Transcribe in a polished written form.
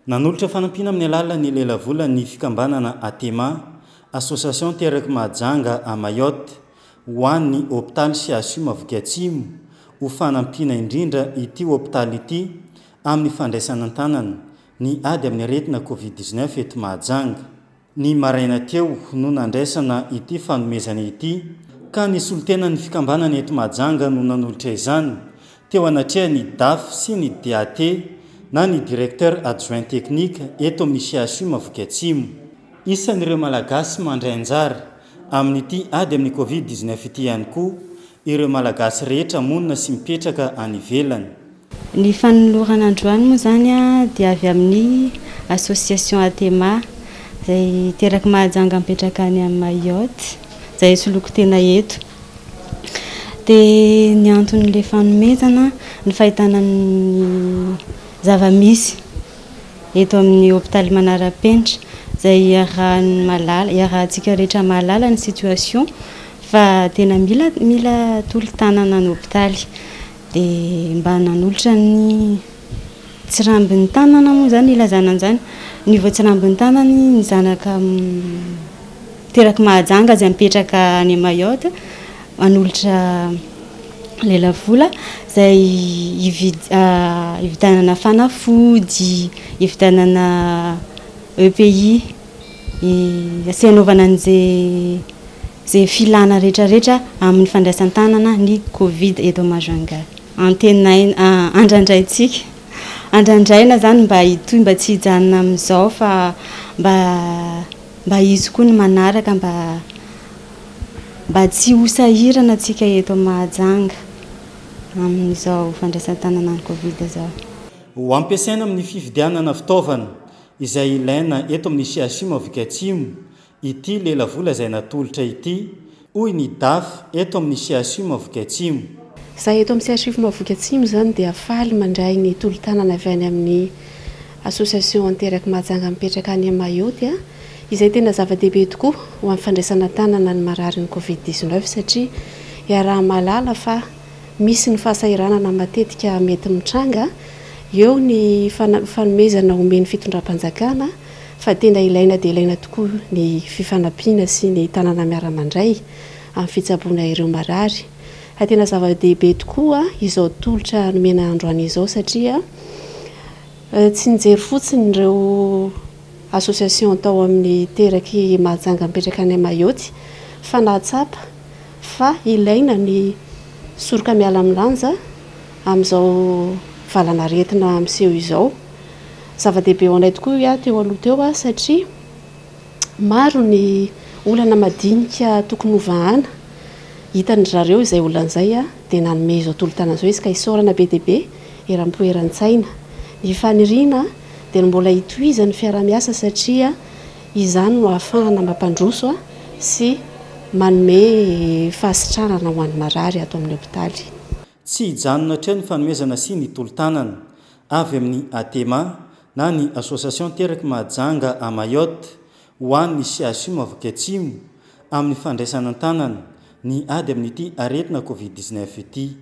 Nanolotra fanampina amin'ny alalan'ny lelavola ny fikambanana Atema, Association Teraka Mahajanga à Mayotte, ho an'ny hôpitaly CHU Mavoky Atsimo ho fanampiana indrindra ity hôpitaly ity amin'ny fandraisana an-tanana ny ady amin'ny aretina Covid-19 eto Mahajanga. Ny maraina teo no nandraisana ity fanomezana ity ka ny solotena ny fikambanana eto Mahajanga no nanolotra izany teo anatria ny DAF sy ny DAT na ny directeur adjoint technique eto amin'ny CHU Mavoky Atsimo. Isan'ireo malagasy mandray anjara amin'ity ady amin'ny Covid-19 ity ihany koa ireo malagasy rehetra monina sy mipetraka any ivelany. Ny fanolorana androany moa zany dia avy amin'ny association Atema izay teraka Mahajanga mipetraka any amin'ny Mayotte, izay soloko tena eto. Dia ny anton'ilay fanomezana ny fahitana ny zava-misy eto amin'ny hôpitaly Manarapenitra izay iarahantsika rehetra mahalala ny situation fa tena mila tolo-tanana ny hôpitaly. Dia mba nanolotra ny tsirambin'ny tanana moa zany ilazana an'izany. Ny voatsirambin'ny tanany ny zanaka teraka Mahajanga izay mipetraka any Mayotte manolotra lelavola izay hividanana fanafody, hividanana EPI, sy hanaovana an'izay filana rehetrarehetra amin'ny fandraisan-tanana ny Covid eto Mahajanga. Antenaina andrandraintsika. Andrandraina zany mba hitohy, mba tsy hijanona amin'izao fa mba izy koa ny manaraka mba tsy ho sahirana antsika eto Mahajanga amin'izao fandraisan-tanana ny Covid izao. Ho ampiasaina amin'ny fifidianana fitaovana izay ilaina eto amin'ny CHU Mavoky Atsimo ity lelavola izay natolotra ity, hoy ny DAF eto amin'ny CHU Mavoky Atsimo. Zaho eto amin'ny CHU Mavoky Atsimo zany dia faly mandray ny tolo-tanana avy any amin'ny association teraka Mahajanga mipetraka any Mayotte izay tena zava-dehibe tokoa ho amin'ny fandraisana tanana ny marary ny Covid-19 satria iaraha malala fa misy ny fahasahiranana matetika mety mitranga eo ny fanomezana omeny fitondram-panjakana fa tena ilaina dia ilaina tokoa ny fifanampiana sy ny tanana miara-mandray amin'ny fitsaboana ireo marary. Tena zava-dehibe tokoa izao tolotra nomena androany izao satria tsy nijery fotsiny ireo association tao amin'ny teraky Mahajanga mipetraka any Mayotte fa nahatsapa fa ilaina ny soroka miala milanja amin'izao valanaretina miseho izao. Zava-dehibe ho anay tokoa teo aloha teo satria maro ny olana madinika tokony hovahana hitan'ny zareo izay olan'izay dia nanome izao tolo-tanana izao izy ka isaorana be dia be eram-poeran-tsaina. Ny faniriana dia mbola hitohizan'ny fiara-miasa satria izany no ahafahana mampandroso sy manome fahasitranana ho an'ny marary ato amin'ny hôpitaly. Tsy hijanona hatreo ny fanomezana sy ny tolo-tanana avy amin'ny Atema na ny Association Teraka Mahajanga à Mayotte ho an'ny CHU Mavoky Atsimo amin'ny fandraisana an-tanana ny ady amin'ity aretina Covid-19 ity.